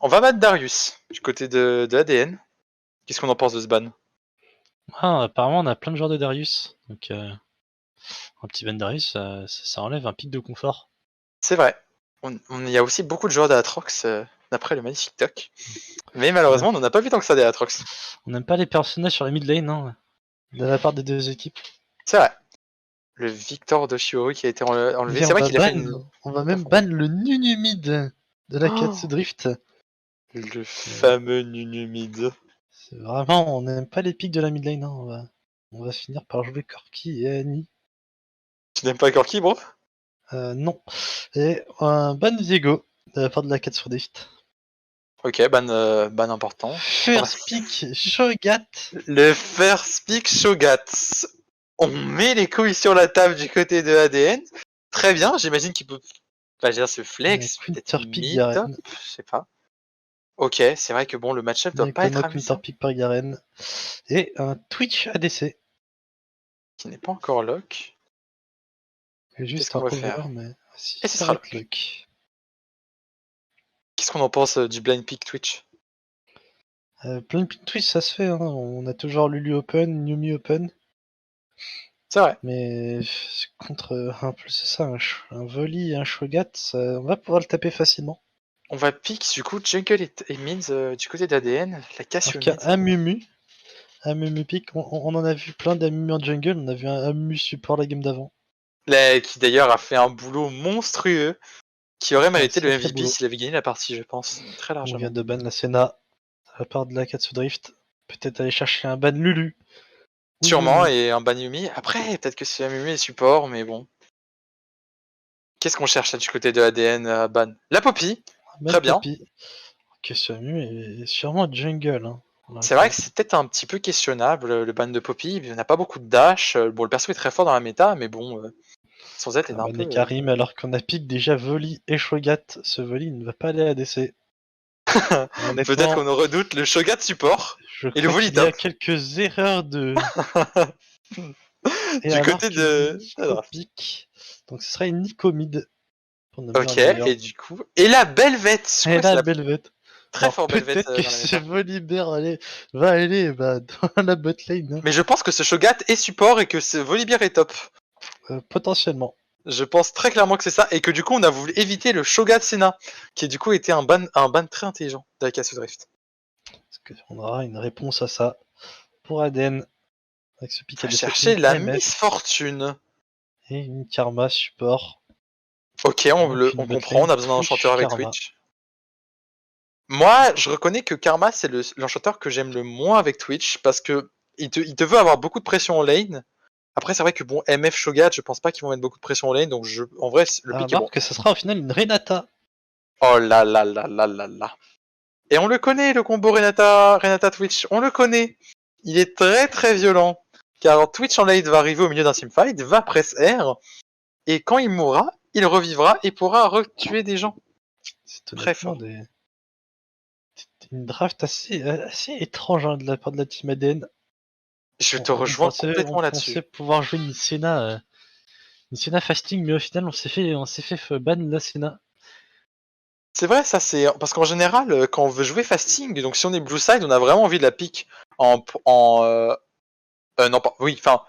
On va battre Darius du côté de ADN. Qu'est-ce qu'on en pense de ce ban? Ah, apparemment, on a plein de joueurs de Darius. Donc, un petit ban Darius, ça enlève un pic de confort. C'est vrai. Il y a aussi beaucoup de joueurs d'Aatrox d'après le magnifique Toc. Mais malheureusement, on n'en a pas vu tant que ça des Aatrox. On n'aime pas les personnages sur la mid lane, hein, de la part des deux équipes. C'est vrai. Le Victor de Shiori qui a été enlevé. Et C'est vrai qu'il a fait une. on va même ban le Nunumid de la Oh, Katsu Drift. le fameux Nunumid. C'est vraiment, on n'aime pas les pics de la mid lane. Hein. On va finir par jouer Corki et Annie. Tu n'aimes pas Corki, bro? Non. Et un ban Viego de la part de la Katsu Drift. Ok, ban important. First pick Shogat. Le first pick Shogat. On met les couilles sur la table du côté de ADN. Très bien, j'imagine qu'il peut. Enfin, je veux dire, ce flex, peut-être mid-top, je sais pas. Ok, c'est vrai que bon, le match-up doit pas être amusant. Pick par Garen. Et un Twitch ADC. Qui n'est pas encore lock. Juste un over, mais si, et ce sera lock. Qu'est-ce qu'on en pense du blind pick Twitch? Blind pick Twitch, ça se fait. Hein. On a toujours Lulu Open, Yumi Open. C'est vrai. Mais contre un plus c'est ça, un Volley et un Shogat, on va pouvoir le taper facilement. On va pick du coup jungle et mid du côté d'ADN, la Cassio mid. Amumu pick, on en a vu plein d'Amumu en jungle, on a vu un Amumu support la game d'avant. Qui d'ailleurs a fait un boulot monstrueux, qui aurait mérité le MVP s'il avait gagné la partie, je pense, très largement. On vient de ban la Senna, à la part de la Katsu Drift, peut-être aller chercher un ban Lulu. Sûrement, et un ban Yumi. Après, peut-être que c'est Yumi et support, mais bon. Qu'est-ce qu'on cherche là du côté de ADN à ban? La Poppy. Très bien. Question Yumi est sûrement jungle. Hein. C'est vrai que c'est peut-être un petit peu questionnable le ban de Poppy. Il n'a pas beaucoup de dash. Bon, le perso est très fort dans la méta, mais bon, son Z est un peu. Karim, alors qu'on a pick déjà Volley et Shogat. Ce Volley ne va pas aller à ADC. Peut-être qu'on redoute le Shogat support et le Volley top. Il y a quelques erreurs de. du côté de. Pick. Donc ce sera une Nico mid. Ok, et du coup. Et la Belvette. Et la Belvette. Très fort Belvette. Peut-être que ce Volibear va aller dans la bot lane. Hein. Mais je pense que ce Shogat est support et que ce Volibear est top. Potentiellement. Je pense très clairement que c'est ça, et que du coup on a voulu éviter le Shogat Senna, qui du coup était un ban très intelligent de la Cassio Drift. Est-ce qu'on aura une réponse à ça pour ADN avec ce pick à chercher la misfortune. Et une Karma support. Ok, on comprend, on a besoin d'un enchanteur avec Twitch. Moi, je reconnais que Karma, c'est l'enchanteur que j'aime le moins avec Twitch, parce que il te veut avoir beaucoup de pression en lane. Après, c'est vrai que bon, MF Shogat, je pense pas qu'ils vont mettre beaucoup de pression en lane, donc en vrai, le pick est bon. Que ça sera au final une Renata. Oh là là là là là là. Et on le connaît, le combo Renata Twitch, on le connaît. Il est très très violent, car Twitch en lane va arriver au milieu d'un teamfight, va press R, et quand il mourra, il revivra et pourra retuer des gens. C'est très fort. Une draft assez étrange hein, de la part de la team ADN. Je te rejoins complètement là-dessus. On pensait pouvoir jouer une Senna fasting, mais au final on s'est fait ban la Senna. C'est vrai, ça c'est parce qu'en général, quand on veut jouer fasting, donc si on est blue side, on a vraiment envie de la pick non, oui, enfin,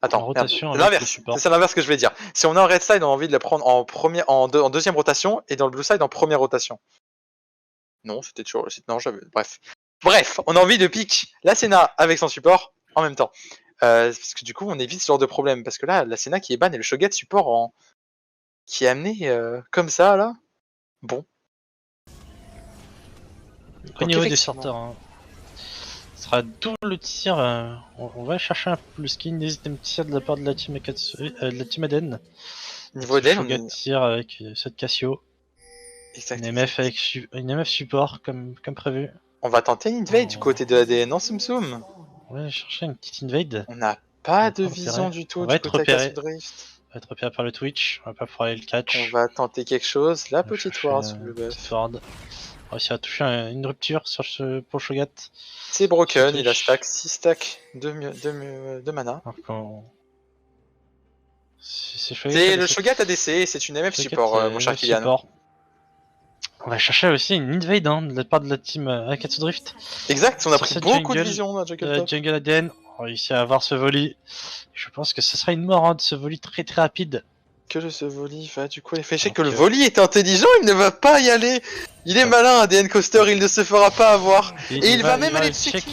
attends, c'est l'inverse. C'est l'inverse que je vais dire. Si on est en red side, on a envie de la prendre en deuxième rotation, et dans le blue side en première rotation. Non, c'était toujours, non, bref, on a envie de pick la Senna avec son support en même temps. Parce que du coup, on évite ce genre de problème. Parce que là, la Senna qui est ban et le Shogat support qui est amené comme ça, là. Bon. Au niveau des sorteurs, hein. Ce sera double tir. On va chercher un peu le skin des items tir de la part de la team ADN. Niveau ADN, on gagne tir avec cette Cassio. Une MF support comme prévu. On va tenter une invade du côté de ADN en Soum Soum. Ouais, chercher une petite invade. On n'a pas de vision du tout du côté de Cassio Drift. On va être repéré par le Twitch, on va pas pouvoir aller le catch. On va tenter quelque chose. La petite ward sous le buff. On va réussir à toucher une rupture pour le Shogat. C'est broken, il a stack 6 stacks de mana. C'est le Shogat ADC, c'est une MF support, mon cher Kylian. On va chercher aussi une invade hein, de la part de la team Akatsu Drift. Exact, on a pris beaucoup de vision dans Jungle Top. Jungle ADN, on réussit à avoir ce volley. Je pense que ce sera une mort hein, de ce volley très rapide. Que de ce volley va du coup effet que le volley est intelligent, il ne va pas y aller. Il est malin ADN Coaster, il ne se fera pas avoir. Et il va même aller check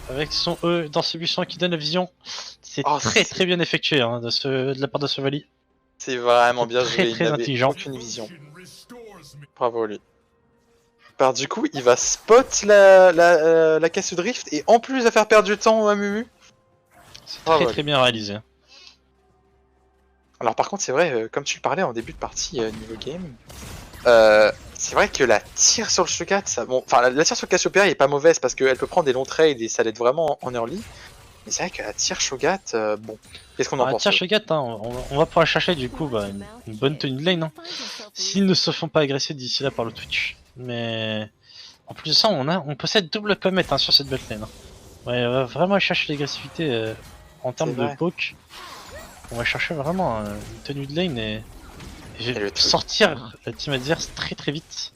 avec son E dans ce buisson qui donne la vision. C'est très bien effectué hein, de la part de ce volley. C'est vraiment bien joué, très intelligent. Aucune vision. Bravo lui. Par du coup, il va spot la casse drift et en plus il va faire perdre du temps à Mumu. C'est très bien réalisé. Alors par contre c'est vrai, comme tu le parlais en début de partie niveau game, c'est vrai que la tire sur le Shogat, ça, bon, enfin la tire sur le Cassiopeia est pas mauvaise parce qu'elle peut prendre des longs trades et ça l'aide vraiment en early. Mais c'est vrai que la tire Shogat, bon, qu'est-ce qu'on en pense? La tire Shogat, hein, on va pouvoir chercher du coup une bonne tenue de lane, hein, s'ils ne se font pas agresser d'ici là par le Twitch. Mais en plus de ça, on possède double comète hein, sur cette botlane. Hein. Ouais, on va vraiment chercher l'agressivité en termes de poke. On va chercher vraiment une tenue de lane et sortir la team adverse très vite.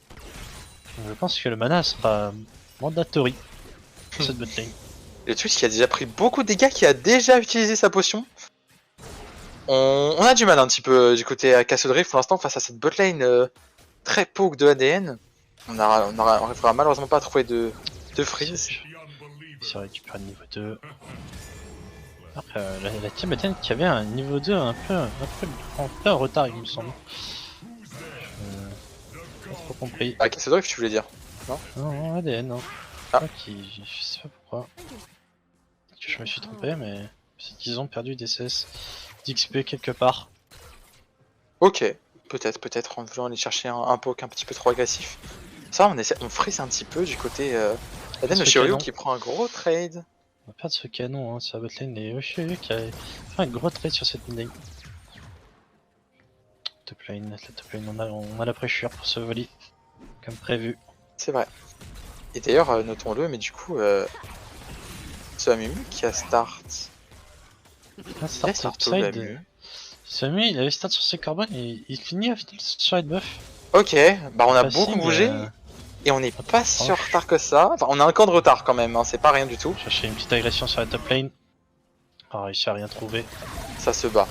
Je pense que le mana sera mandatory pour cette botlane. Le Twitch qui a déjà pris beaucoup de dégâts, qui a déjà utilisé sa potion. On a du mal un petit peu du côté Castle Drift pour l'instant face à cette botlane très poke de ADN. On arrivera malheureusement pas à trouver de freeze. Il récupère niveau 2. Après, la team ADN qui avait un niveau 2 un peu en retard il me semble. Pas trop compris. Ah Castle Drift tu voulais dire? Non, non ADN non. Ah. Je sais pas pourquoi. Je me suis trompé mais c'est qu'ils ont perdu des CS d'XP quelque part. Ok, peut-être en voulant aller chercher un poke un petit peu trop agressif. Ça on freeze un petit peu du côté ADN de Shiryu qui prend un gros trade. On va perdre ce canon hein, sur la botlane et Shiryu qui a fait un gros trade sur cette mid lane. Top lane, on a la pressure pour ce volley comme prévu. C'est vrai. Et d'ailleurs notons-le mais du coup c'est Amumu qui a start. Start topside. Samy il avait start sur ses carbones et il finit sur head buff. Ok, bah on a beaucoup bougé et on n'est pas si en retard que ça. Enfin on a un camp de retard quand même, hein. C'est pas rien du tout. Chercher une petite agression sur la top lane. On a réussi à rien trouver. Ça se bat.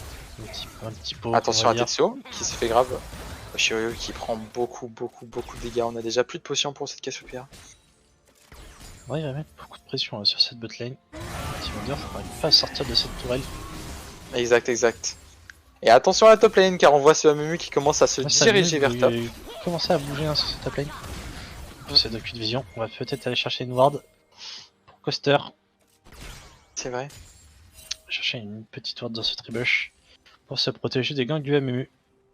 Un petit pot. Attention à Tetsuo qui se fait grave. Shiryu qui prend beaucoup de dégâts. On a déjà plus de potions pour cette Cassiopeia. Ouais, il va mettre beaucoup de pression sur cette botlane. Timodor n'arrive pas à sortir de cette tourelle. Exact. Et attention à la top lane car on voit ce Amumu qui commence à se diriger vers top. Il commence à bouger hein, sur cette top lane. C'est aucune vision. On va peut-être aller chercher une ward pour Coaster. C'est vrai. Chercher une petite ward dans ce tribush pour se protéger des gangs du Amumu.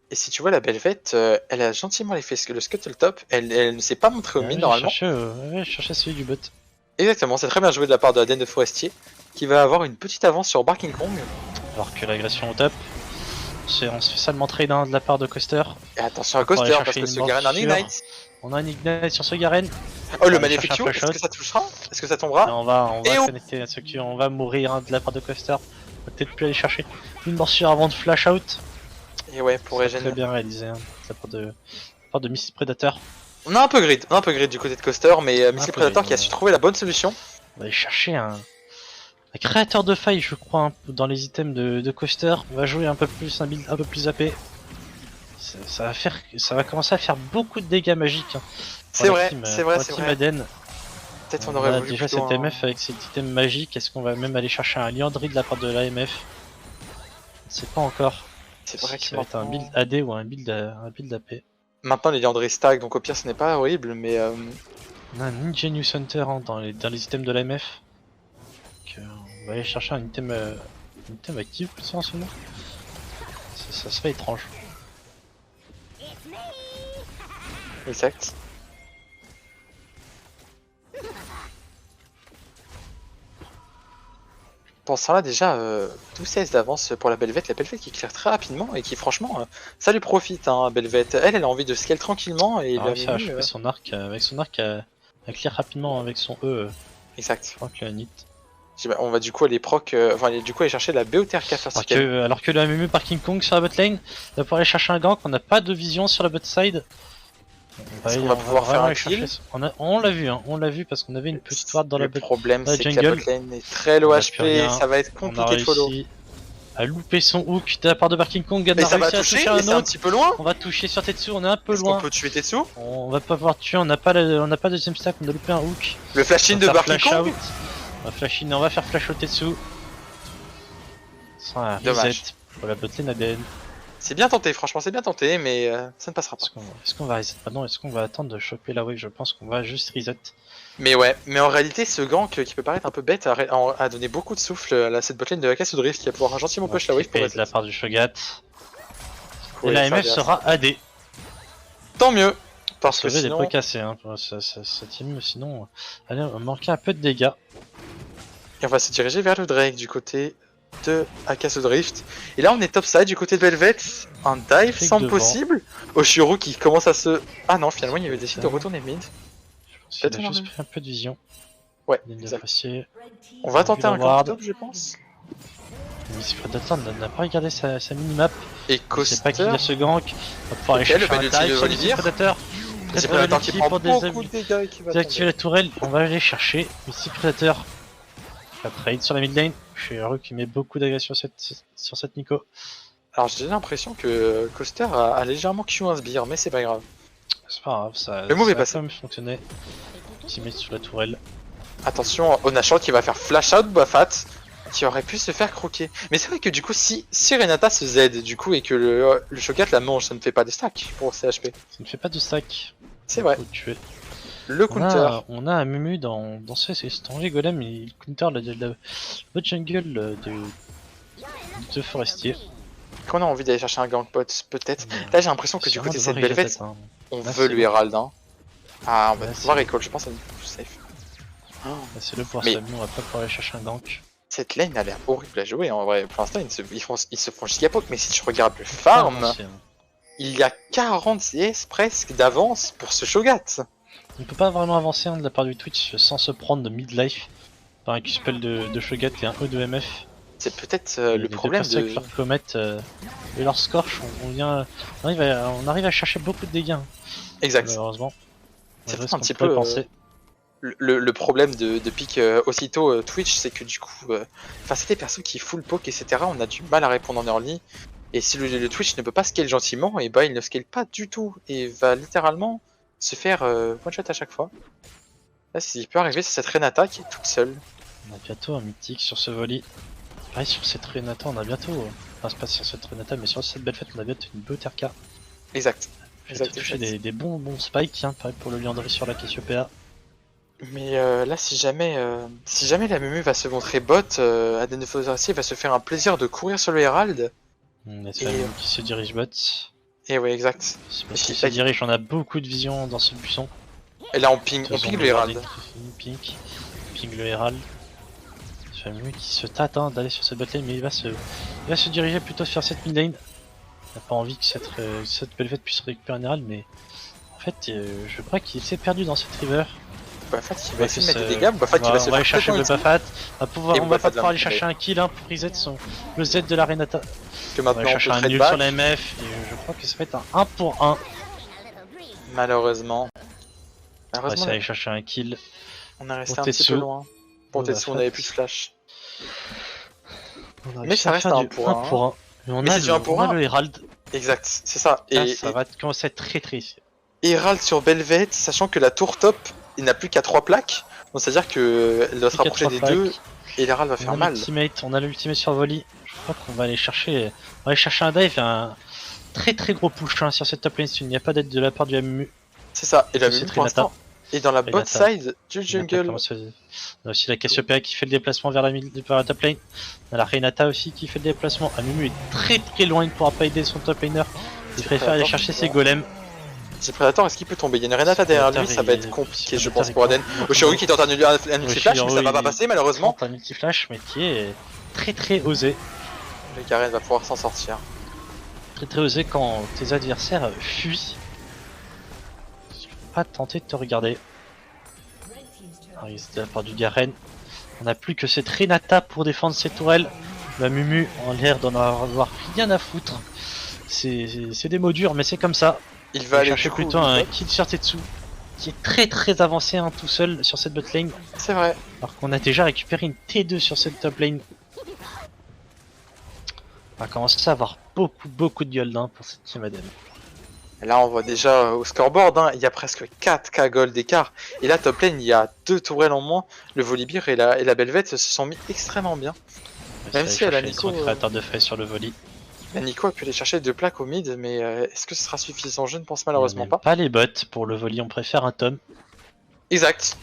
Et si tu vois la Belvette, elle a gentiment fait le scuttle top. Elle ne s'est pas montrée au mid normalement. Chercher celui du bot. Exactement, c'est très bien joué de la part de ADN de Forestier qui va avoir une petite avance sur Barking Kong. Alors que l'agression au top. On se fait salement trade de la part de Coaster. Et attention à Coaster parce que ce Garen a un Ignite. On a un Ignite sur ce Garen. Oh le Maléficio, est-ce que ça touchera? Est-ce que ça tombera? On va connecter à ceux qui on va mourir hein, de la part de Coaster. On va peut-être plus aller chercher une morsure avant de flash out. Et ouais, pour régénérer. Très bien réalisé hein, de la part de Missile Predator. On a un peu grid du côté de Coaster, mais Missile Predator qui a su trouver la bonne solution. On va aller chercher un créateur de faille, je crois, hein, dans les items de Coaster. On va jouer un build un peu plus AP. Ça va commencer à faire beaucoup de dégâts magiques. Hein, c'est vrai. Peut-être on aurait voulu déjà cette MF avec cet item magique. Est-ce qu'on va même aller chercher un Liandry de la part de l'AMF? On sait pas encore. C'est vrai que ça va être un build AD ou un build AP. Maintenant les Liandry stack, donc au pire ce n'est pas horrible, mais on a un Ingenious Hunter hein, dans les items de l'AMF. On va aller chercher un item actif plus en ce moment. Ça serait étrange. Exact. Pensant là déjà 12-16 d'avance pour la Belvette qui claire très rapidement et qui franchement ça lui profite hein Belvette. Elle a envie de scale tranquillement et il a réussi à choper son arc avec son arc à clear rapidement avec son E. Exact. Je crois que la nit. On va du coup aller proc, aller chercher la BOTRK first alors que le Amumu par King Kong sur la bot lane va pouvoir aller chercher un gank, on n'a pas de vision sur la bot side. Est-ce qu'on va pouvoir faire un kill? On l'a vu, hein, on l'a vu parce qu'on avait une petite ward dans la Le problème, c'est que la jungle. botlane est très low HP, ça va être compliqué de follow. A loupé son hook de la part de Barking Kong. Mais ça va toucher, mais c'est un petit peu loin. On va toucher sur Tetsu, on est un peu loin. On peut tuer Tetsu? On va pas pouvoir tuer, on n'a pas deuxième stack, on a loupé un hook. Le flash in de Barking Kong? On va flash in, on va faire flash au Tetsu. Ça dommage. Pour la botlane ADN. C'est bien tenté, franchement c'est bien tenté, mais ça ne passera pas. Est-ce qu'on va reset maintenant? Est-ce qu'on va attendre de choper la wave? Je pense qu'on va juste reset. Mais ouais, mais en réalité ce gank qui peut paraître un peu bête a donné beaucoup de souffle à cette botlane de la casse Drift qui va pouvoir gentiment push la wave pour de la part du Shogat. Et la MF sera AD. Tant mieux, parce que sinon... sinon... des pots cassés, hein, ça team, sinon... Allez, on va manquer un peu de dégâts. Et on va se diriger vers le Drake du côté de Akasu Drift. Et là on est topside du côté de Velvet. Un dive semble possible. Oshiro qui commence à se... Ah non, finalement il avait décidé de retourner mid. Il a juste pris un peu de vision. Ouais, exact. On va tenter un camp top, je pense. Miss Predator n'a pas regardé sa minimap. Et Coaster... Je sais pas qui a ce gank. On va pouvoir aller chercher un dive sur Miss Predator. Miss Predator qui prend beaucoup de dégâts et qui va désactiver la tourelle. On va aller chercher Miss Predator. La trade sur la mid lane. Je suis heureux qui met beaucoup d'agression sur cette Nico. Alors j'ai l'impression que Coaster a légèrement Q un sbire, mais c'est pas grave. C'est pas grave, ça le move est passé. Ça fonctionner. Qui met sur la tourelle. Attention, Onashort qui va faire flash out Bafat, qui aurait pu se faire croquer. Mais c'est vrai que du coup, si Renata se Z du coup et que le Shogat la mange, ça ne fait pas de stack pour CHP. Ça ne fait pas de stack. C'est vrai. Tuer. Le counter. On a un Mumu dans ce danger golem, il counter la bot jungle de Forestier. Qu'on a envie d'aller chercher un gank bot, peut-être. Là j'ai l'impression que du côté de cette Velvet, on veut le Herald. Hein. Ah, on va pouvoir recall, je pense à plus safe. Oh. C'est le pour Samu, on va pas pouvoir aller chercher un gank. Cette lane a l'air horrible à jouer en vrai. Pour l'instant, ils se font gigapoke, mais si tu regardes le farm, il y a 40 CS presque d'avance pour ce Shogat. On peut pas vraiment avancer de la part du Twitch sans se prendre de midlife par un Q-spell de Shogat et un E de MF. C'est peut-être le problème de... Avec leur comète et leur scorch, on arrive à chercher beaucoup de dégâts. Exact. Malheureusement. C'est un petit peu le problème de pick aussitôt Twitch, c'est que du coup, c'est des personnes qui full poke, etc. On a du mal à répondre en early. Et si le Twitch ne peut pas scale gentiment, et bah il ne scale pas du tout. Et va littéralement se faire one shot à chaque fois. Là, il peut arriver, c'est cette Renata qui est toute seule. On a bientôt un mythique sur ce volley. Pareil sur cette Renata, on a bientôt... Enfin, c'est pas sur cette Renata, mais sur cette belle fête, on a bientôt une beau TRK. Exact. Toucher des bons spikes, hein, pareil pour le Liandry sur la Cassiopeia. Mais là, si jamais la Mumu va se montrer bot, Aden Forestier va se faire un plaisir de courir sur le Herald. C'est la Mumu qui se dirige bot. Et ouais, exact. Qui se dirige, on a beaucoup de vision dans ce buisson. Et là, on ping le Herald. Ping le Herald. C'est la Mumu qui se tâte d'aller sur cette botlane, mais il va se diriger plutôt sur cette mid lane. Il n'a pas envie que cette Velvet puisse récupérer un Herald, mais en fait, je crois qu'il s'est perdu dans cette river. Bafat qui va essayer de mettre des dégâts, Bafat qui va se faire... On va aller chercher le Bafat, on va pas pouvoir aller chercher un kill pour reset le Z de la Renata. Que maintenant on va aller chercher un nul sur la MF, et je crois que ça va être un 1 pour 1. Malheureusement. On va essayer d'aller chercher un kill. On est resté un petit peu loin. Pour Tetsu, on avait plus de flash. Mais ça reste un 1 pour 1. Mais on a le Herald. Exact, c'est ça. Et ça va commencer à être très triste. Herald sur Velvet, sachant que la tour top, il n'a plus qu'à 3 plaques. Donc c'est à dire qu'elle doit se rapprocher des deux et l'Herald va faire mal. On a l'ultimate sur volley. Je crois qu'on va aller chercher un dive et un très gros push sur cette top lane. Il n'y a pas d'aide de la part du MMU. C'est ça, et la Mumu pour l'instant est dans la bot side du jungle. On a aussi la Cassiopeia qui fait le déplacement vers la top lane. On a la Renata aussi qui fait le déplacement. Mumu est très loin, il ne pourra pas aider son top laner. Il préfère aller chercher ses golems. C'est Predator, est-ce qu'il peut tomber? Il y a une Renata derrière lui, ça va être compliqué je pense pour Aden. Oshiro qui tente un multi-flash, mais ça va pas passer malheureusement. Un multi-flash, mais qui est très osé. Le Garen va pouvoir s'en sortir. Très osé quand tes adversaires fuient. Pas tenter de te regarder. C'est de la part du Garen. On n'a plus que cette Renata pour défendre ses tourelles. La Mumu en l'air d'en avoir rien à foutre. C'est des mots durs, mais c'est comme ça. Il va aller chercher plutôt un kill sur Tetsu, qui est très avancé hein, tout seul sur cette bot lane. C'est vrai. Alors qu'on a déjà récupéré une T2 sur cette top lane. On va commencer à avoir beaucoup de gold hein, pour cette team ADN. Et là on voit déjà au scoreboard, hein, il y a presque 4k gold d'écart. Et là top lane il y a 2 tourelles en moins. Le Volibear et la Belvette se sont mis extrêmement bien. Même si elle a Nico... créateur de frais sur le volley. La Nico a pu aller chercher 2 plaques au mid, mais est-ce que ce sera suffisant? Je ne pense malheureusement pas. Pas les bots pour le volley, on préfère un Tom. Exact.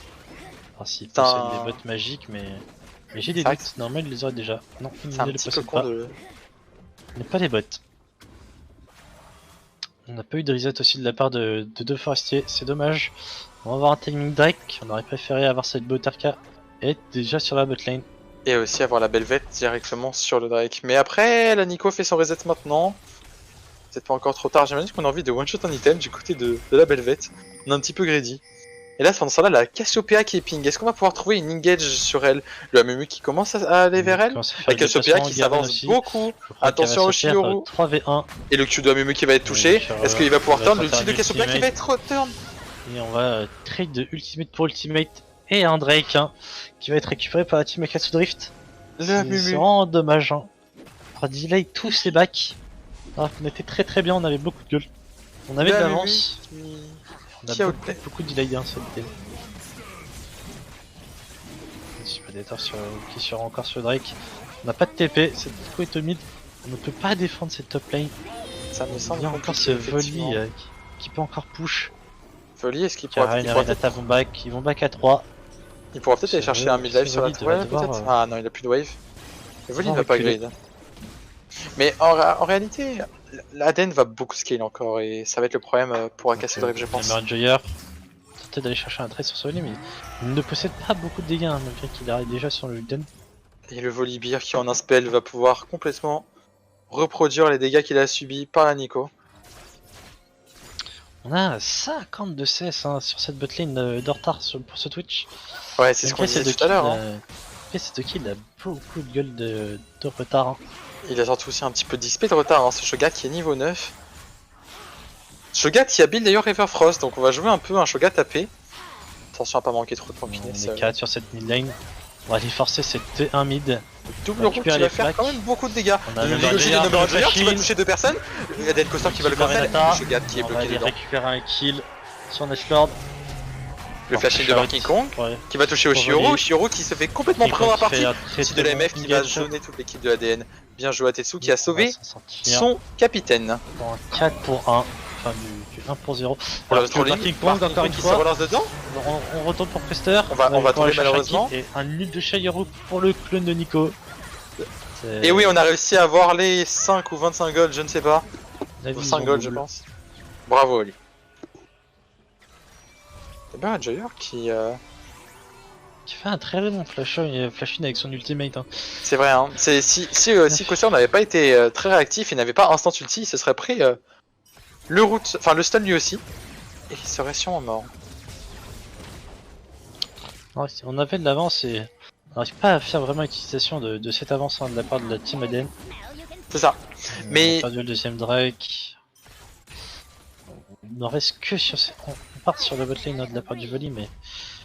Enfin, s'il possède des bots magiques, mais j'ai des doutes. Normalement il les aurait déjà. Non, il ne les possède pas. Mais pas les bots. On n'a pas eu de reset aussi de la part de deux forestiers, c'est dommage. On va avoir un timing Drake, on aurait préféré avoir cette Botarka et être déjà sur la botlane. Et aussi avoir la Belvette directement sur le Drake. Mais après, la Nico fait son reset maintenant. C'est pas encore trop tard, j'imagine qu'on a envie de one-shot un item du côté de la Belvette. On est un petit peu greedy. Et là, pendant ce temps-là, la Cassiopeia qui est ping. Est-ce qu'on va pouvoir trouver une engage sur elle? Le Amumu qui commence à aller vers elle. La Cassiopeia qui s'avance beaucoup. Attention au Shioro. 3v1. Et le Q de Amumu qui va être touché. Est-ce qu'il va pouvoir turn? L'ulti de Cassiopeia qui va être turn. Et on va trade de ultimate pour ultimate. Et un Drake hein, qui va être récupéré par la team Akatsu Drift. C'est vraiment dommage. Hein. On va delay tous ses backs. Alors qu'on était très bien, on avait beaucoup de gold. On avait de l'avance. On a beaucoup de delay hein, cette game. Predator qui sera encore sur Drake. On n'a pas de TP, cette Nico est au mid. On ne peut pas défendre cette top lane. Ça me semble. Il y a encore ce volley qui peut encore push. Volley, est-ce qu'il pourra peut-être ils vont back à 3. Il pourra peut-être aller chercher un mid-life sur la toile peut-être. Ah non, il a plus de wave. Le volley ne va pas grade. Mais en réalité, l'Aden va beaucoup scale encore et ça va être le problème pour Akatsu Drift je pense. Joyer tentait d'aller chercher un trait sur ce volley mais il ne possède pas beaucoup de dégâts hein, malgré qu'il arrive déjà sur le Luden. Et le Volibear qui en un spell va pouvoir complètement reproduire les dégâts qu'il a subis par la Nico. On a 50 de CS hein, sur cette botlane de retard pour ce Twitch. Ouais, c'est ce qu'on disait tout à l'heure. Cette kill a beaucoup de gueule de retard. Hein. Il a surtout aussi un petit peu d'XP de retard, hein, ce Shogat qui est niveau 9. Shogat qui a build d'ailleurs Everfrost, donc on va jouer un peu un Shogat AP. Attention à pas manquer trop de points finesse. On est 4 sur cette mid lane. On va aller forcer cette T1 mid. Double route qui va faire quand même beaucoup de dégâts. On a le Number qui va toucher 2 personnes. Il y a Dead Coaster qui va le cancel. Le Shogat qui est bloqué dedans. On va récupérer un kill sur Neshlord. Le flashing de King Kong qui va toucher au Shioro. Shioro qui se fait complètement prendre à partie. C'est de la MF qui va zoner toute l'équipe de ADN. Bien joué à Tetsu qui a sauvé son capitaine. Dans un 4 pour 1. Enfin du 1 pour 0. Pour le King Kong encore une qui fois. se relance dedans. On retourne pour Prester. On va tomber malheureusement. Et un nid de Shioro pour le clone de Nico. Et oui, on a réussi à avoir les 5 ou 25 gold, je ne sais pas. 5 gold je pense. Bravo Ali. C'est bien un Joyer qui fait un très bon flash in avec son ultimate. Hein. C'est vrai, hein. Si Coaster n'avait pas été très réactif et n'avait pas instant ulti, il se serait pris le stun lui aussi. Et il serait sûrement mort. Ouais, on avait de l'avance et on n'arrive pas à faire vraiment utilisation de cette avance hein, de la part de la team ADN. C'est ça. Mais. On a perdu le deuxième Drake. Il n'en reste que sur on part sur la botlane de la part du volley, mais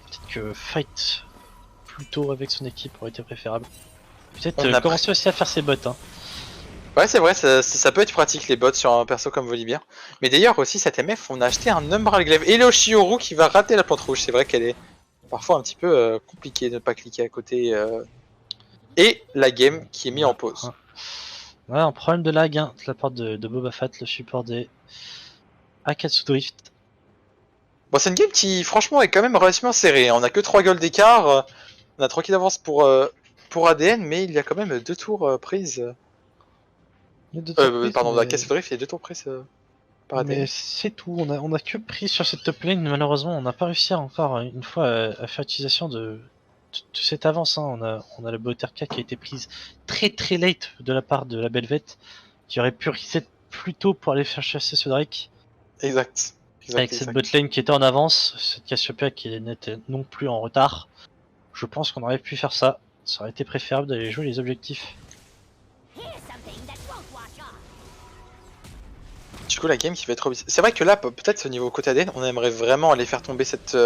peut-être que fight plus tôt avec son équipe aurait été préférable. Peut-être commencer aussi à faire ses bots. Hein. Ouais, c'est vrai, ça peut être pratique les bots sur un perso comme Volibear. Mais d'ailleurs, aussi, cette MF, on a acheté un Umbral Glaive et le Shioro qui va rater la plante rouge. C'est vrai qu'elle est parfois un petit peu compliquée de ne pas cliquer à côté. Et la game qui est mise en pause. Ouais, un problème de lag hein, de la part de Boba Fett, le support des Akatsu Drift. Bon, c'est une game qui, franchement, est quand même relativement serrée. On a que 3 gold d'écart. On a 3 kills d'avance pour ADN, mais il y a quand même 2 tours prises. Pardon, la Cassiopeia Drift, il y a 2 tours prises par ADN. Mais c'est tout, on a que pris sur cette top lane, malheureusement, on n'a pas réussi encore une fois à faire utilisation de cette avance. Hein. On a la Botarka qui a été prise très late de la part de la Belvette, qui aurait pu reset plus tôt pour aller faire chasser ce Drake. Exact. Avec cette botlane qui était en avance, cette Cassiopeia qui n'était non plus en retard. Je pense qu'on aurait pu faire ça. Ça aurait été préférable d'aller jouer les objectifs. Du coup, la game qui va être... C'est vrai que là, peut-être au niveau côté ADN, on aimerait vraiment aller faire tomber cette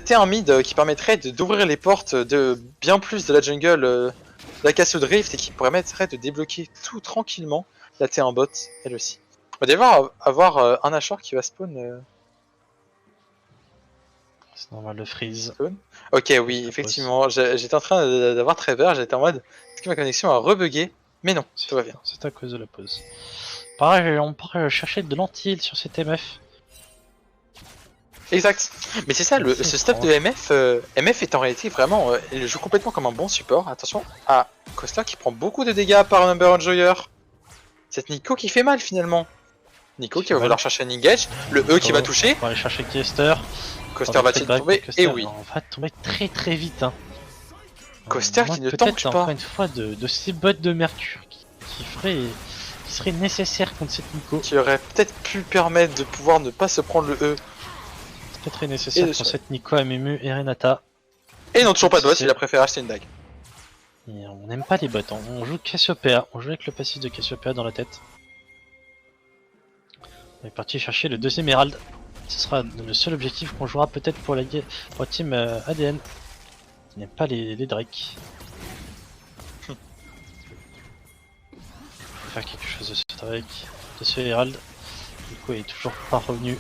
T en mid qui permettrait d'ouvrir les portes de bien plus de la jungle de la Castle Drift et qui permettrait de débloquer tout tranquillement la T en bot, elle aussi. On va devoir avoir un Ashore qui va spawn... C'est normal, le freeze. Ok, oui, effectivement, j'étais en train d'avoir Trevor, j'étais en mode, est-ce que ma connexion a rebugger? Mais non, tout va bien. C'est à cause de la pause. Pareil, on part chercher de l'anti-heal sur cet MF. Exact. Mais c'est ça, ce stuff de MF, MF est en réalité vraiment, il joue complètement comme un bon support. Attention à Coaster qui prend beaucoup de dégâts par Number Enjoyer. C'est Nico qui fait mal finalement. Nico qui va vouloir chercher un engage, le E qui va toucher. On va aller chercher Coaster. Coaster va-t-il tomber? Et oui. On va tomber très vite. Hein. Coaster qui ne tank pas. Encore une fois de ces bots de mercure qui serait nécessaire contre cette Nico. Qui aurait peut-être pu permettre de pouvoir ne pas se prendre le E. C'est très nécessaire pour cette Nico, Amemu et Renata. Et non, toujours pas de bot, il a préféré acheter une dague. Et on n'aime pas les bots, on joue Cassiopeia, on joue avec le passif de Cassiopeia dans la tête. On est parti chercher le deuxième Herald. Ce sera le seul objectif qu'on jouera peut-être pour la team ADN. Qui n'aime pas les Drake. On va faire quelque chose de ce Drake, de ce Herald. Du coup il est toujours pas revenu.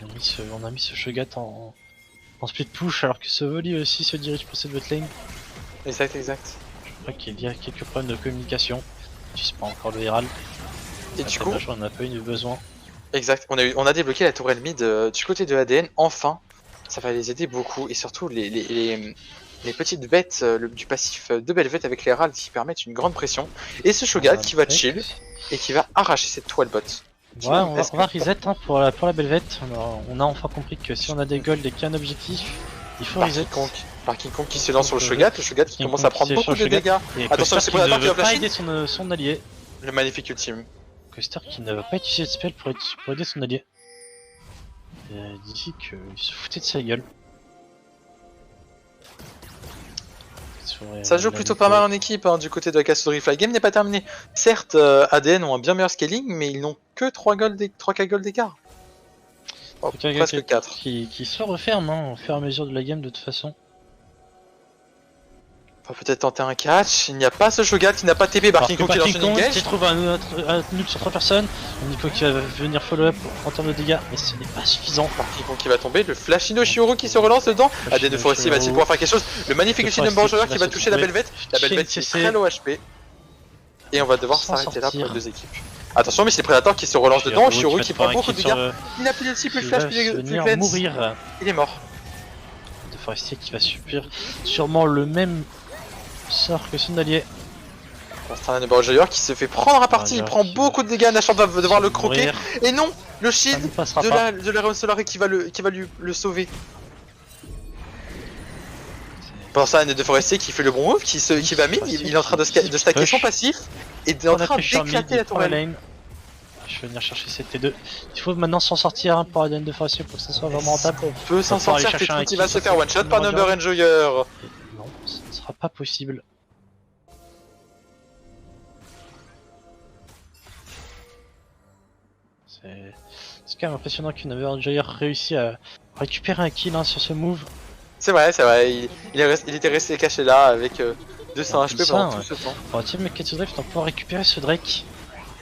On a mis ce Shogat en split push alors que ce Volley aussi se dirige pour cette botlane. Exact. Je crois qu'il y a quelques problèmes de communication. Je sais pas encore le Herald. Et du coup, on n'a pas eu besoin. Exact, on a débloqué la tourelle mid du côté de ADN, enfin. Ça va les aider beaucoup et surtout les petites bêtes du passif de Belvet avec les Herald qui permettent une grande pression. Et ce Shogat qui va chill et qui va arracher cette toile bot. Ouais, on va reset hein, pour la Belvet. On a enfin compris que si on a des golds et qu'il y a un objectif, il faut reset. Par King Kong qui se lance sur le Shogat, qui commence à prendre beaucoup de dégâts. Attention, c'est pour la qui va pas aider son allié. Le magnifique ultime. Coaster qui ne va pas utiliser de spell pour aider son allié. Il dit qu'il se foutait de sa gueule. Ça joue plutôt pas mal en équipe hein, du côté de la Castle Drift. La game n'est pas terminée. Certes, ADN ont un bien meilleur scaling, mais ils n'ont que 3K gold d'écart. Oh, presque 4. Qui se referme hein, au fur et à mesure de la game de toute façon. On va peut-être tenter un catch. Il n'y a pas ce Shogat qui n'a pas TP. King Kong qui lance une engage. Qui trouve un noob sur 3 personnes. Nico qui va venir follow up en termes de dégâts, mais ce n'est pas suffisant. King Kong qui va tomber. Le Flashino Shioro qui se relance dedans. ADN de Forestier va-t-il pouvoir faire quelque chose? Le magnifique ultime Number Enjoyer qui va toucher la Belvet. La Belvet qui est très low HP. Et on va devoir s'arrêter là pour les deux équipes. Attention, mais c'est Predator qui se relance dedans. Shioro qui prend beaucoup de dégâts. Il n'a plus de cible, plus flash, plus mourir. Il est mort. De Forestier qui va subir sûrement le même sort que son allié. C'est un Number Enjoyer qui se fait prendre à partie, il prend beaucoup de dégâts, Nashor va devoir le croquer. Et non, le shield de la Reon Solaré qui va le sauver. Pendant ça, un de Forestier qui fait le bon move, qui va mid, il est en train de stacker son passif et est en train d'éclater la tourelle. Je vais venir chercher cette T2. Il faut maintenant s'en sortir hein, pour ADN de Forestier pour que ça soit vraiment rentable. On peut s'en sortir, il va se faire one shot par Number Enjoyer. Non, ce ne sera pas possible. C'est quand même impressionnant que Number Enjoyer réussit à récupérer un kill hein, sur ce move. C'est vrai, il était resté caché là avec 200 HP pendant tout ce temps. On va team Castle Drift pour pouvoir récupérer ce Drake.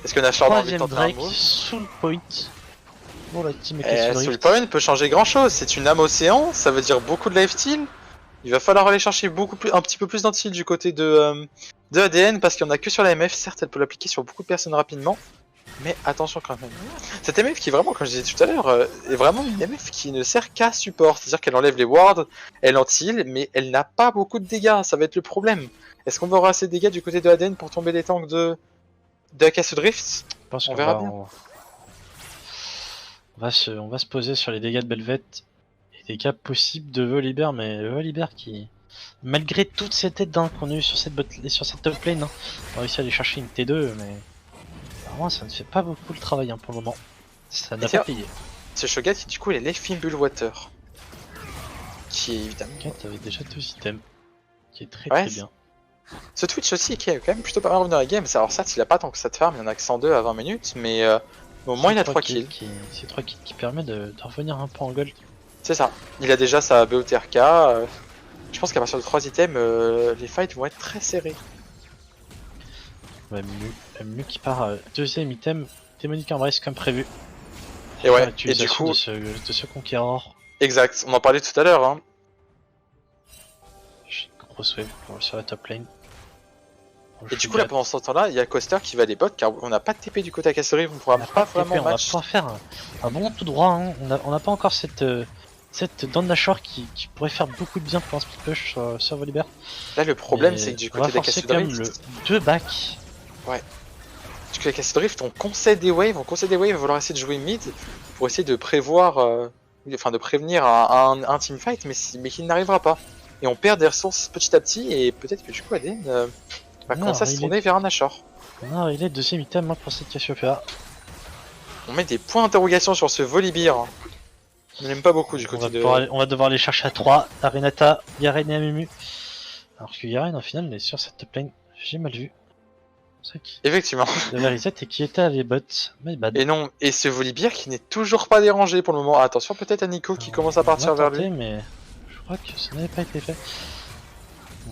Est-ce que Nashor a envie de tenter Drake sous le point. Bon, la team sous le point peut changer grand chose, c'est une âme océan, ça veut dire beaucoup de lifesteal. Il va falloir aller chercher un petit peu plus d'anti-heal du côté de ADN parce qu'il n'y en a que sur la MF, certes elle peut l'appliquer sur beaucoup de personnes rapidement. Mais attention quand même. Cette MF qui est vraiment, comme je disais tout à l'heure, est vraiment une MF qui ne sert qu'à support. C'est-à-dire qu'elle enlève les wards, elle anti-heal, mais elle n'a pas beaucoup de dégâts, ça va être le problème. Est-ce qu'on va avoir assez de dégâts du côté de ADN pour tomber les tanks de la Castle Drift? On verra bien. On va se poser sur les dégâts de Belvet. Les dégâts possibles de Volibear, mais Volibear qui, malgré toutes ces têtes d'un qu'on a eu sur cette top lane, hein, a réussi à aller chercher une T2, mais vraiment ça ne fait pas beaucoup le travail hein, pour le moment. Ça n'a pas payé. Ce Shogat qui du coup il est Fimbul Water. Qui est évidemment. Tu avais déjà 2 items. Qui est très bien. Ce Twitch aussi qui est quand même plutôt pas mal revenu dans la game. Alors certes il a pas tant que ça de farm, il y en a que 102 à 20 minutes, mais Au moins il a 3 kills. C'est 3 kills qui permet de revenir un peu en gold. C'est ça. Il a déjà sa BOTRK. Je pense qu'à partir de 3 items, les fights vont être très serrés. Ouais, mieux qui part deuxième item, Démonic Embrace comme prévu. Et ouais, et du coup... de ce Conqueror. Exact, on en parlait tout à l'heure. Hein. Grosse wave sur la top lane. Et du coup là pendant ce temps-là, il y a Coaster qui va des bots car on n'a pas de TP du côté à Castle Rift, on pourra pas vraiment match. On va pouvoir faire un bon tout droit, hein. On n'a pas encore cette Downashore qui pourrait faire beaucoup de bien pour un split push sur Volibear. Là le problème c'est que du côté des Castle Rift... le 2 back. Ouais. Du côté des Castle Rift on concède des waves, à vouloir essayer de jouer mid pour essayer de prévoir, enfin de prévenir un teamfight mais qui n'arrivera pas. Et on perd des ressources petit à petit et peut-être que du coup Aden... va commencer à se tourner vers un Nashor. Non, il est deuxième item pour cette Cassiopeia. On met des points d'interrogation sur ce Volibear. On n'aime pas beaucoup du côté de... On va devoir les chercher à 3. Arenata, Yaren et Amumu. Alors que Yaren, au final, est sur cette top lane. J'ai mal vu. Effectivement. De la reset et qui était à les bots. Et non, et ce Volibear qui n'est toujours pas dérangé pour le moment. Attention peut-être à Nico qui commence à partir vers lui. Mais je crois que ça n'avait pas été fait.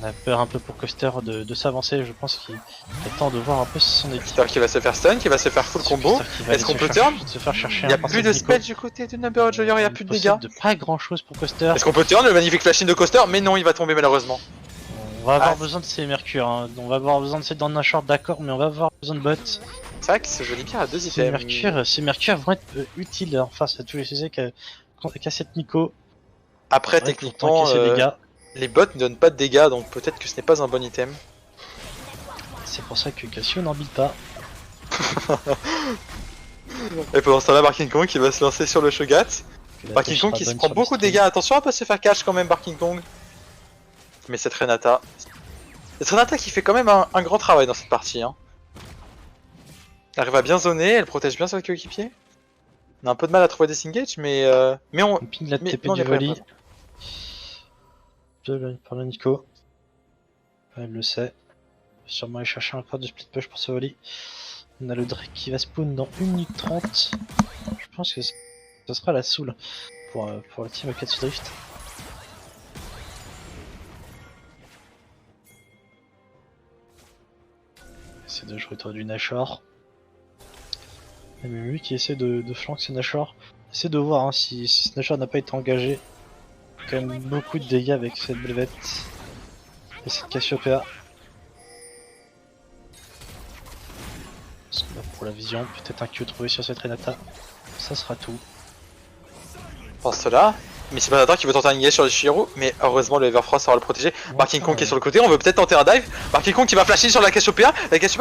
On a peur un peu pour Coaster de s'avancer, je pense qu'il attend de voir un peu son équipe. Coaster qui va se faire stun, qui va se faire full combo. Est-ce qu'on peut turn? Il n'y a plus de spell du côté de Number of Joyer, il n'y a plus de dégâts. Pas grand chose pour Coaster. Est-ce qu'on peut turn le magnifique flashing de Coaster? Mais non, il va tomber malheureusement. On va avoir besoin de ces mercures, hein. On va avoir besoin de ces Downashore, d'accord, mais on va avoir besoin de bots. C'est vrai que ce Volibear a 2 items. Ces mercures vont être utiles face à tous les sujets qu'a cette Nico. Après, techniquement, les bots ne donnent pas de dégâts, donc peut-être que ce n'est pas un bon item. C'est pour ça que Cassio n'en bite pas. Et pendant ce temps-là, Barking Kong qui va se lancer sur le Shogat. Barking Kong qui se prend beaucoup de dégâts. Attention à pas se faire catch quand même, Barking Kong. Mais cette Renata. Cette Renata qui fait quand même un grand travail dans cette partie. Hein. Elle arrive à bien zoner, elle protège bien son coéquipier. On a un peu de mal à trouver des disengage, mais on... ping la TP du volley. Par le Nico. Elle le sait. Sûrement aller chercher encore du split push pour ce volley. On a le Drake qui va spawn dans 1 minute 30. Je pense que ce sera la soul pour la team Akatsu Drift. Essayer de jouer autour du Nashor. Mumu qui essaie de flanquer ce Nashor. Essaie de voir hein, si ce Nashor n'a pas été engagé. Quand même beaucoup de dégâts avec cette Belvette et cette Cassiopeia. Pour la vision, peut-être un Q trouvé sur cette Renata. Ça sera tout. Pense cela. Mais c'est Predator qui veut tenter un engage sur le Shiro, mais heureusement le Everfrost saura le protéger. Barking Kong qui est sur le côté, on veut peut-être tenter un dive. Barking Kong qui va flasher sur la Cassiopeia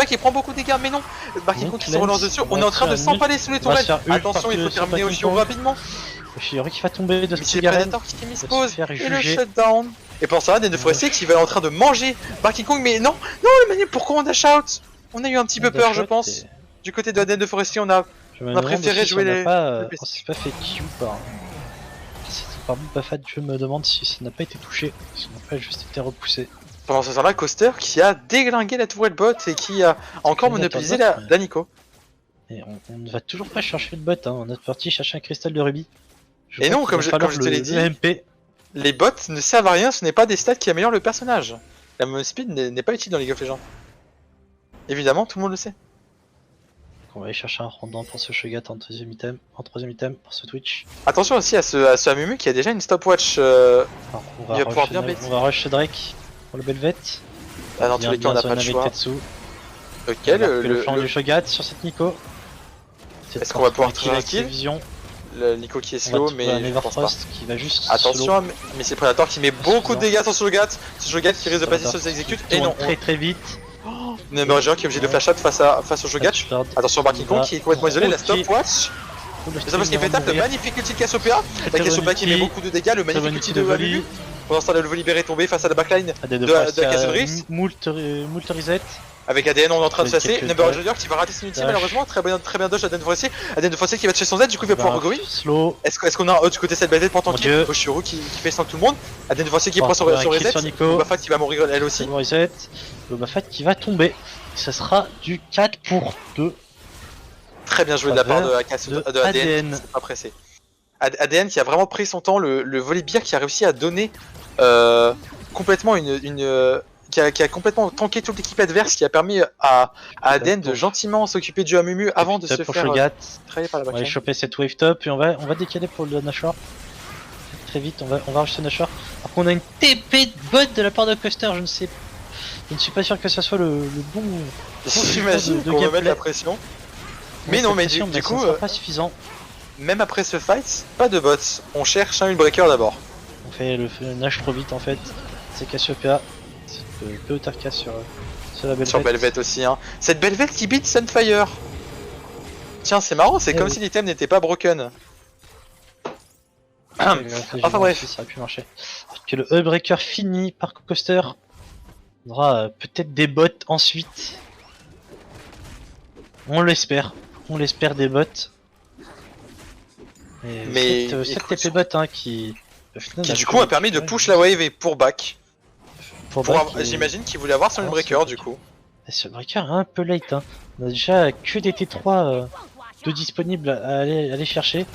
qui prend beaucoup de dégâts, mais non. Barking Kong qui se relance dessus, on est en train de s'empaler sous les tourelles. Attention, il faut terminer au Shiro rapidement. Le Shiro qui va tomber de ce Predator qui mispose et le shutdown. Et pour ça, Den de Forestier qui va être en train de manger Barking Kong, mais non, le manier, pourquoi on dash out? On a eu un petit peu peur, je pense. Du côté de Den de Forestier, on a préféré jouer les. On s'est pas fait Q par. Par Bafat, je me demande si ça n'a pas été touché, si ça n'a pas juste été repoussé. Pendant ce temps-là, Coaster qui a déglingué la tourelle bot et qui a encore monopolisé la Nico. Et on ne va toujours pas chercher le bot, hein. On est parti chercher un cristal de rubis. Et non, comme je te l'ai dit, les bots ne servent à rien, ce n'est pas des stats qui améliorent le personnage. La move speed n'est pas utile dans League of Legends. Évidemment, tout le monde le sait. On va aller chercher un rondant pour ce Shogat en troisième item pour ce Twitch. Attention aussi à ce Amumu qui a déjà une stopwatch. Il va pouvoir bien bêter. On va rush Drake pour le Belvette. Ah, dans tous les cas, on n'a pas le choix. Ok, le flanc du Shogat sur cette Nico. Est-ce qu'on va pouvoir tirer la kill? Le Nico qui est slow, mais je pense pas. Qui va juste attention, mais c'est Predator qui met beaucoup de dégâts sur ce Shogat. Ce Shogat qui risque de passer sur ses exécutes. Et non, très vite. Number qui est obligé de flash out face au Shogat. Attention Barking Kong qui est complètement isolé, la stopwatch. Le stopwatch qui est fait tap, le magnifique ulti de Cassiopeia. La Cassiopeia qui met beaucoup de dégâts, le magnifique ulti de Amumu. Pendant ce temps, le Volibear est tombé face à la backline de Castle Rift. Moult reset. Avec ADN, on est en train de chasser. Number qui va rater son ulti malheureusement. Très bien dodge ADN de Forestier. ADN de Forestier qui va toucher son Z, du coup il va pouvoir regoin. Est-ce qu'on a un du côté de cette bête pour tanker? Oshiro qui fait sans tout le monde. ADN de Forestier qui prend son reset. Bafat qui va mourir elle aussi. Le Bafat qui va tomber. Ça sera du 4 pour 2. Très bien joué de la part de ADN. C'est pas pressé. ADN qui a vraiment pris son temps, le Volibear qui a réussi à donner complètement qui a complètement tanké toute l'équipe adverse, qui a permis à ADN de gentiment s'occuper du Amumu avant de se faire travailler par la backline. On va aller choper cette wave top et on va décaler pour le Nashor. Très vite, on va rajouter Nashor. Par contre on a une TP de bot de la part de Custer, je ne suis pas sûr que ça soit le bon. J'imagine qu'on va mettre la pression. Mais non, mais du coup, pas suffisant. Même après ce fight, pas de bots. On cherche un Hullbreaker d'abord. On fait le Nash trop vite en fait. C'est Cassiopeia. C'est peu Tarka sur la Belvet. Sur Belvet aussi. Hein. Cette Belvet qui beat Sunfire. Tiens, c'est marrant, c'est comme si l'item n'était pas broken. Enfin bref. Ça aurait pu marcher. Que le Hullbreaker finit par Coaster. On aura peut-être des bots ensuite. On l'espère des bots. Mais cette TP bot hein, qui du coup a permis de push la wave et pour back. J'imagine qu'il voulait avoir son Hullbreaker du coup. Ce Hullbreaker est un peu late. Hein. On a déjà que des T3 de disponibles à aller chercher.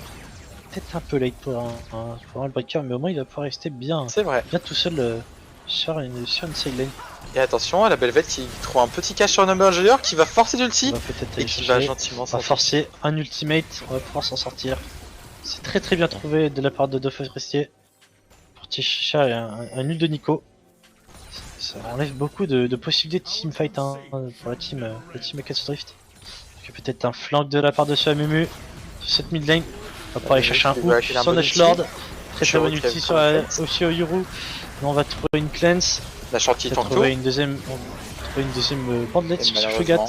Peut-être un peu late pour un Hullbreaker, mais au moins il va pouvoir rester bien, bien tout seul sur une side lane. Et attention à la Belvet qui trouve un petit cache sur Number Junior qui va forcer l'ulti et qui va gentiment s'en forcer un ultimate, on va pouvoir s'en sortir. C'est très bien trouvé de la part de Forestier. Pour Tisha et un nul de Nico. Ça enlève beaucoup de possibilités de teamfight hein, pour la team Akatsu Drift. Peut-être un flank de la part de ce Amumu sur cette mid lane. On va pouvoir aller chercher un hook sur Nashlord. Très bon ulti sur aussi Yuru. On va trouver une cleanse. La shorty on va trouver une deuxième bandelette sur Fugat.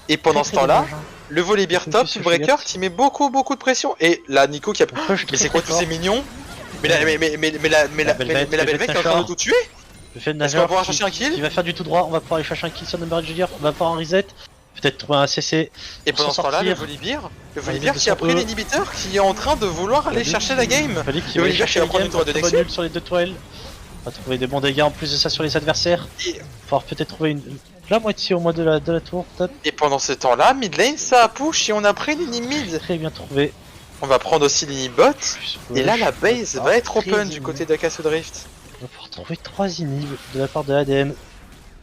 Et pendant ce temps-là, le Volibear top, Hullbreaker qui met beaucoup de pression. Et là, Nico qui a. Mais c'est quoi tous ces mignons? Mais la Belvet qui est en train de tout tuer? Est-ce qu'on va pouvoir chercher un kill? Il va faire du tout droit, on va pouvoir aller chercher un kill sur Number Junior, on va pouvoir un reset. Peut-être trouver un CC. Et pendant ce temps-là, le Volibear qui a pris l'inhibiteur, qui est en train de vouloir aller chercher la game. Le Volibear qui va prendre une tour de Nexus sur les deux tourelles. On va trouver des bons dégâts en plus de ça sur les adversaires. Il va falloir peut-être trouver la moitié au moins de la tour. Top. Et pendant ce temps-là, mid lane ça push et on a pris l'inhib. Très bien trouvé. On va prendre aussi l'inhib bot. Et là la base va être open du côté d'Akatsu Drift. On va pouvoir trouver 3 inhibs de la part de ADN.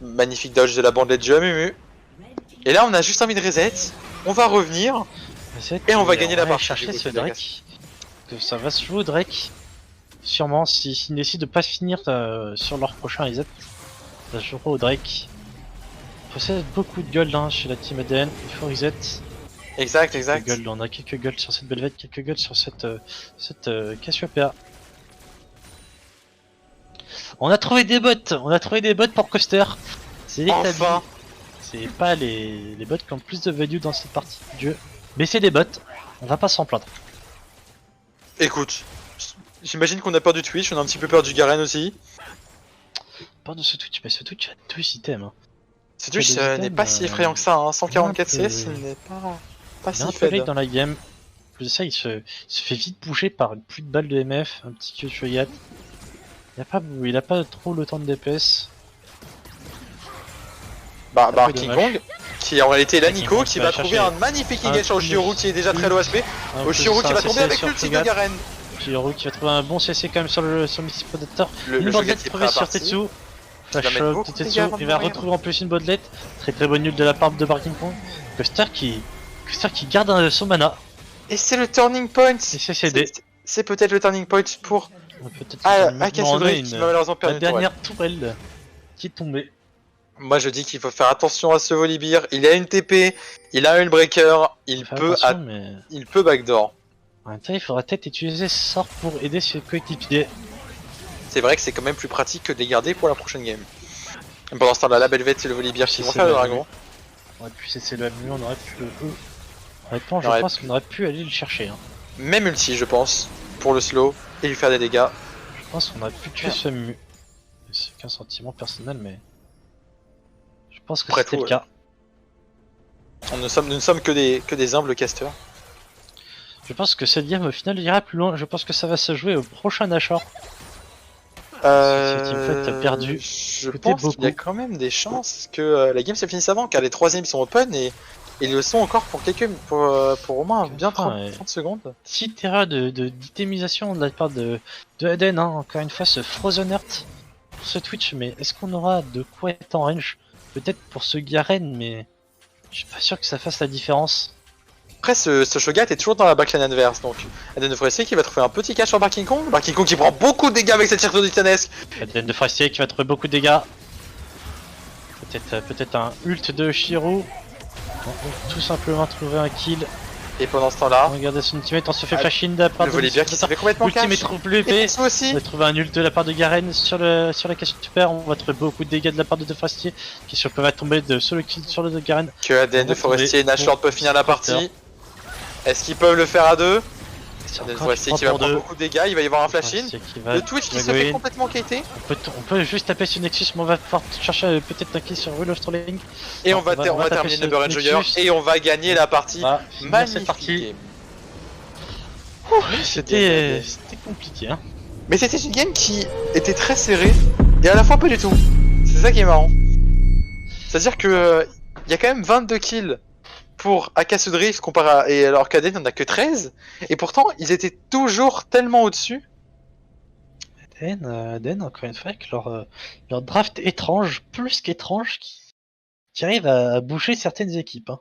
Magnifique dodge de la bandelette du Amumu. Et là on a juste envie de reset. On va revenir. Et on va gagner la partie. Chercher ce Drake. Ça va se jouer au Drake. Sûrement, s'ils décident de pas finir sur leur prochain reset, ça jouera au Drake. Il possède beaucoup de gold hein, chez la team ADN, il faut reset. Exact. Gold, on a quelques gold sur cette Belvet, quelques gold sur cette Cassiopeia. On a trouvé des bots pour Coaster. C'est l'établi. C'est pas les bots qui ont plus de value dans cette partie du jeu. Mais c'est des bots, on va pas s'en plaindre. Écoute. J'imagine qu'on a peur du Twitch, on a un petit peu peur du Garen aussi. Peur de ce Twitch, mais ce Twitch a 2 items. Hein. Ce Twitch n'est pas si effrayant que ça, hein. 144 CS, ce n'est pas si faible. Dans la game. Plus de ça, il se fait vite bouger par une pluie de balles de MF, un petit queue Shoyat. Il a pas trop le temps de DPS. King Kong, qui en réalité est la Nico, qui va trouver un magnifique engage sur Oshiru qui est déjà très low HP. Oshiru qui va tomber avec l'ulti de Garen. Oshiru qui va trouver un bon CC quand même sur le Mystic Predator. Une bodelette trouvée sur Tetsu. Tetsu, il va retrouver en plus une bodelette. Très bonne nulle de la part de King Kong. Custer qui garde son mana. Et c'est le turning point. C'est peut-être le turning point pour Akatsu Drift qui va malheureusement perdre la dernière tourelle qui est tombée. Moi je dis qu'il faut faire attention à ce Volibear, il a une TP, il a une breaker, il peut backdoor. En même temps, il faudra peut-être utiliser ce sort pour aider ses coéquipiers. C'est vrai que c'est quand même plus pratique que de les garder pour la prochaine game. Et pendant ce temps-là, la Belvet et le Volibear qui vont faire le dragon. On aurait pu cesser le Amumu, on aurait pu le Honnêtement, je pense qu'on aurait pu aller le chercher. Hein. Même ulti, je pense, pour le slow et lui faire des dégâts. Je pense qu'on aurait pu tuer ce Amumu. C'est qu'un sentiment personnel, mais je pense que c'était le cas. Nous ne sommes que des humbles casters. Je pense que cette game au final ira plus loin. Je pense que ça va se jouer au prochain Nashor. Si Teamfight a perdu. Je pense qu'il y a quand même des chances que la game se finisse avant, car les troisièmes sont open et ils le sont encore pour pour au moins bien 30 secondes. Petite erreur d'itemisation de la part de Eden, hein. Encore une fois ce Frozen Earth pour ce Twitch, mais est-ce qu'on aura de quoi être en range? Peut-être pour ce Garen, mais je suis pas sûr que ça fasse la différence. Après, ce Shogat est toujours dans la backline adverse, donc Eden de Forestier qui va trouver un petit catch sur Barking Kong. Barking Kong qui prend beaucoup de dégâts avec cette tirure titanesque. Eden de Forestier qui va trouver beaucoup de dégâts. Peut-être un ult de Shiro. On va tout simplement trouver un kill. Et pendant ce temps-là, regardez son ultimate, on se fait flash in de la part de Volibear qui s'est fait complètement cash. Ultimate trop plus épais. On va trouver un ult de la part de Garen sur la case super. On va trouver beaucoup de dégâts de la part de Forestier qui va tomber de solo kill sur le de Garen. Que Eden de Forestier et Nashlord peuvent finir la partie. Est-ce qu'ils peuvent le faire à deux? Eden de Forestier qui va prendre beaucoup de dégâts, il va y avoir un flash in. Le Twitch qui se fait complètement kiter. On peut juste taper sur Nexus, mais on va pouvoir chercher peut-être un kill sur Will of Trolling. Et on va terminer Number Enjoyer et on va gagner la partie. Magnifique. C'était compliqué, hein. Mais c'était une game qui était très serrée et à la fois pas du tout. C'est ça qui est marrant. C'est-à-dire que il y a quand même 22 kills pour Akasu Drift comparé à... Et alors qu'Aden n'en a que 13. Et pourtant, ils étaient toujours tellement au-dessus. Aden, encore une fois, avec leur draft étrange, plus qu'étrange, qui arrive à boucher certaines équipes, hein.